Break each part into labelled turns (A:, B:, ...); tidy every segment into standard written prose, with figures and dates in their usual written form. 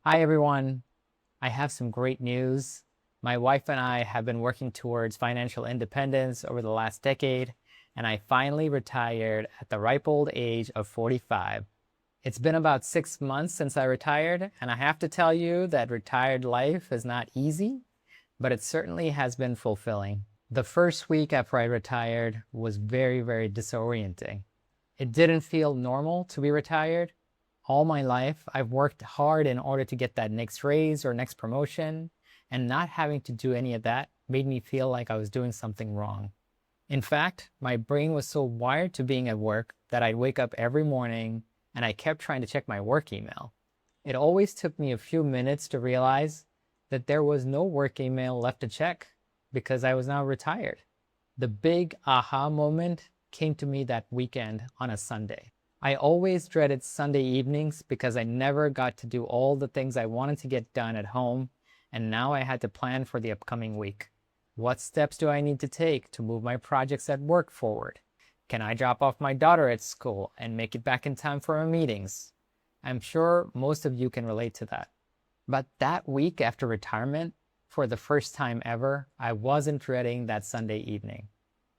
A: Hi, everyone. I have some great news. My wife and I have been working towards financial independence over the last decade, and I finally retired at the ripe old age of 45. It's been about 6 months since I retired, and I have to tell you that retired life is not easy, but it certainly has been fulfilling. The first week after I retired was very, very disorienting. It didn't feel normal to be retired. All my life, I've worked hard in order to get that next raise or next promotion, and not having to do any of that made me feel like I was doing something wrong. In fact, my brain was so wired to being at work that I'd wake up every morning and I kept trying to check my work email. It always took me a few minutes to realize that there was no work email left to check because I was now retired. The big aha moment came to me that weekend on a Sunday. I always dreaded Sunday evenings because I never got to do all the things I wanted to get done at home, and now I had to plan for the upcoming week. What steps do I need to take to move my projects at work forward? Can I drop off my daughter at school and make it back in time for our meetings? I'm sure most of you can relate to that. But that week after retirement, for the first time ever, I wasn't dreading that Sunday evening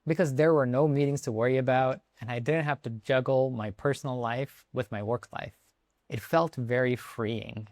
A: because there were no meetings to worry about and I didn't have to juggle my personal life with my work life. It felt very freeing.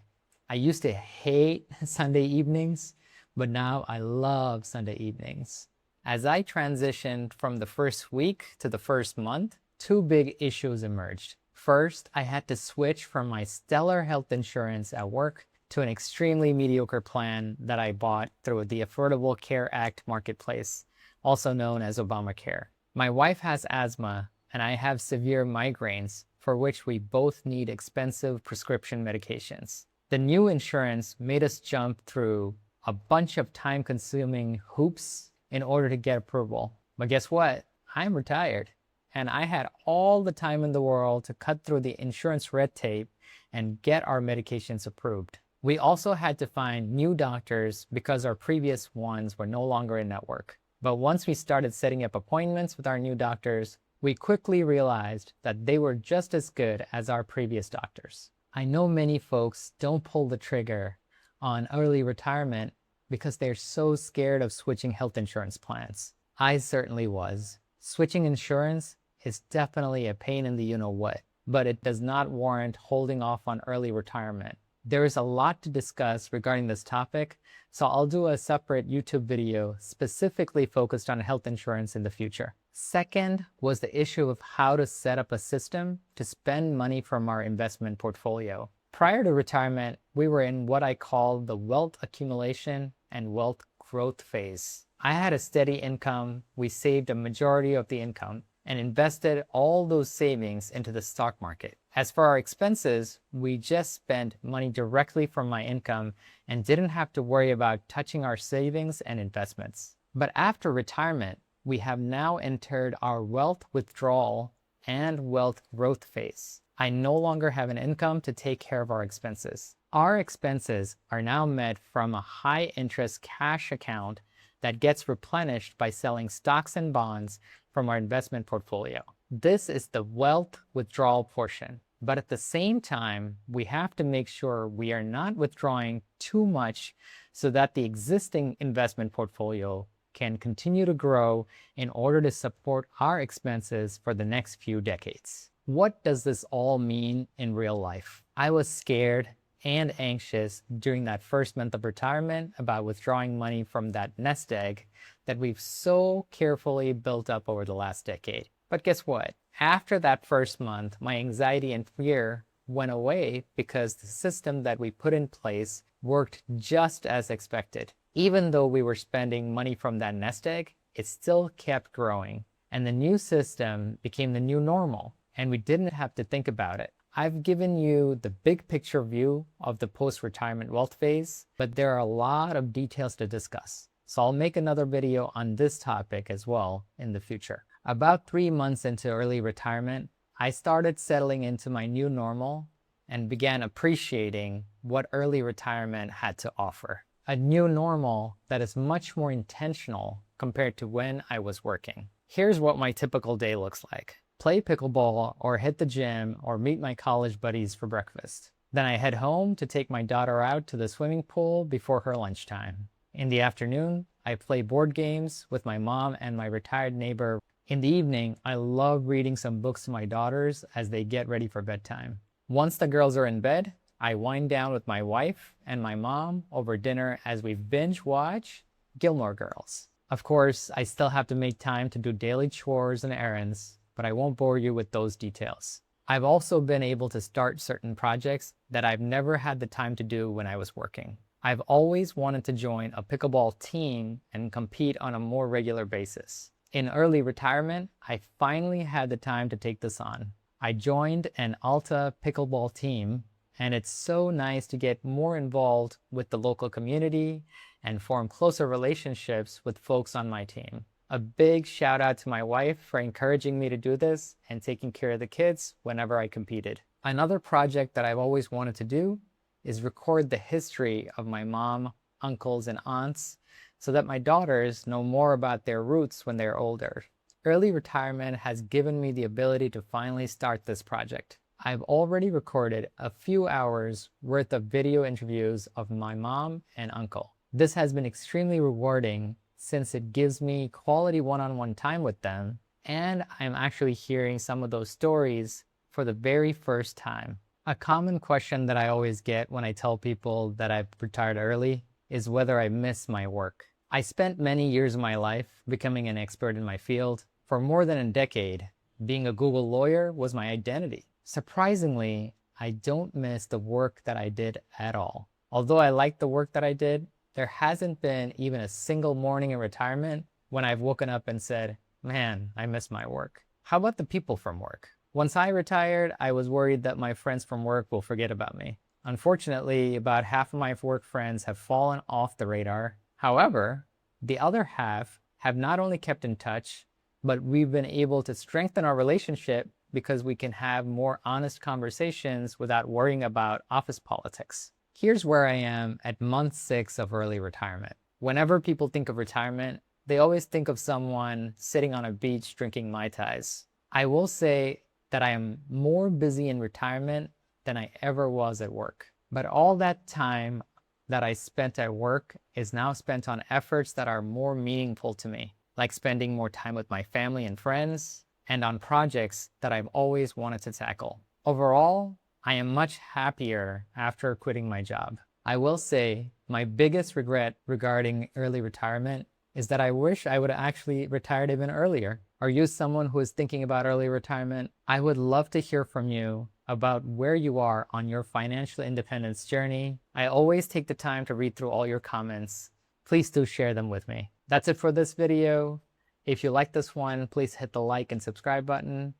A: I used to hate Sunday evenings, but now I love Sunday evenings. As I transitioned from the first week to the first month, two big issues emerged. First, I had to switch from my stellar health insurance at work to an extremely mediocre plan that I bought through the Affordable Care Act marketplace, also known as Obamacare. My wife has asthma, and I have severe migraines, for which we both need expensive prescription medications. The new insurance made us jump through a bunch of time-consuming hoops in order to get approval. But guess what? I'm retired, and I had all the time in the world to cut through the insurance red tape and get our medications approved. We also had to find new doctors because our previous ones were no longer in network. But once we started setting up appointments with our new doctors, we quickly realized that they were just as good as our previous doctors. I know many folks don't pull the trigger on early retirement because they're so scared of switching health insurance plans. I certainly was. Switching insurance is definitely a pain in the you-know-what, but it does not warrant holding off on early retirement. There is a lot to discuss regarding this topic, so I'll do a separate YouTube video specifically focused on health insurance in the future. Second was the issue of how to set up a system to spend money from our investment portfolio. Prior to retirement, we were in what I call the wealth accumulation and wealth growth phase. I had a steady income. We saved a majority of the income and invested all those savings into the stock market. As for our expenses, we just spent money directly from my income and didn't have to worry about touching our savings and investments. But after retirement, we have now entered our wealth withdrawal and wealth growth phase. I no longer have an income to take care of our expenses. Our expenses are now met from a high interest cash account that gets replenished by selling stocks and bonds from our investment portfolio. This is the wealth withdrawal portion. But at the same time, we have to make sure we are not withdrawing too much so that the existing investment portfolio can continue to grow in order to support our expenses for the next few decades. What does this all mean in real life? I was scared and anxious during that first month of retirement about withdrawing money from that nest egg that we've so carefully built up over the last decade. But guess what? After that first month, my anxiety and fear went away because the system that we put in place worked just as expected. Even though we were spending money from that nest egg, it still kept growing. And the new system became the new normal, and we didn't have to think about it. I've given you the big picture view of the post-retirement wealth phase, but there are a lot of details to discuss. So I'll make another video on this topic as well in the future. About 3 months into early retirement, I started settling into my new normal and began appreciating what early retirement had to offer. A new normal that is much more intentional compared to when I was working. Here's what my typical day looks like. Play pickleball or hit the gym or meet my college buddies for breakfast. Then I head home to take my daughter out to the swimming pool before her lunchtime. In the afternoon, I play board games with my mom and my retired neighbor. In the evening, I love reading some books to my daughters as they get ready for bedtime. Once the girls are in bed, I wind down with my wife and my mom over dinner as we binge watch Gilmore Girls. Of course, I still have to make time to do daily chores and errands, but I won't bore you with those details. I've also been able to start certain projects that I've never had the time to do when I was working. I've always wanted to join a pickleball team and compete on a more regular basis. In early retirement, I finally had the time to take this on. I joined an ALTA pickleball team, and it's so nice to get more involved with the local community and form closer relationships with folks on my team. A big shout out to my wife for encouraging me to do this and taking care of the kids whenever I competed. Another project that I've always wanted to do is record the history of my mom, uncles, and aunts so that my daughters know more about their roots when they're older. Early retirement has given me the ability to finally start this project. I've already recorded a few hours worth of video interviews of my mom and uncle. This has been extremely rewarding since it gives me quality one-on-one time with them, and I'm actually hearing some of those stories for the very first time. A common question that I always get when I tell people that I've retired early is whether I miss my work. I spent many years of my life becoming an expert in my field. For more than a decade, being a Google lawyer was my identity. Surprisingly, I don't miss the work that I did at all. Although I like the work that I did, there hasn't been even a single morning in retirement when I've woken up and said, man, I miss my work. How about the people from work? Once I retired, I was worried that my friends from work will forget about me. Unfortunately, about half of my work friends have fallen off the radar. However, the other half have not only kept in touch, but we've been able to strengthen our relationship because we can have more honest conversations without worrying about office politics. Here's where I am at month 6 of early retirement. Whenever people think of retirement, they always think of someone sitting on a beach drinking Mai Tais. I will say that I am more busy in retirement than I ever was at work. But all that time that I spent at work is now spent on efforts that are more meaningful to me, like spending more time with my family and friends, and on projects that I've always wanted to tackle. Overall, I am much happier after quitting my job. I will say my biggest regret regarding early retirement is that I wish I would have actually retired even earlier. Are you someone who is thinking about early retirement? I would love to hear from you about where you are on your financial independence journey. I always take the time to read through all your comments. Please do share them with me. That's it for this video. If you like this one, please hit the like and subscribe button.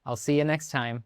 A: I'll see you next time.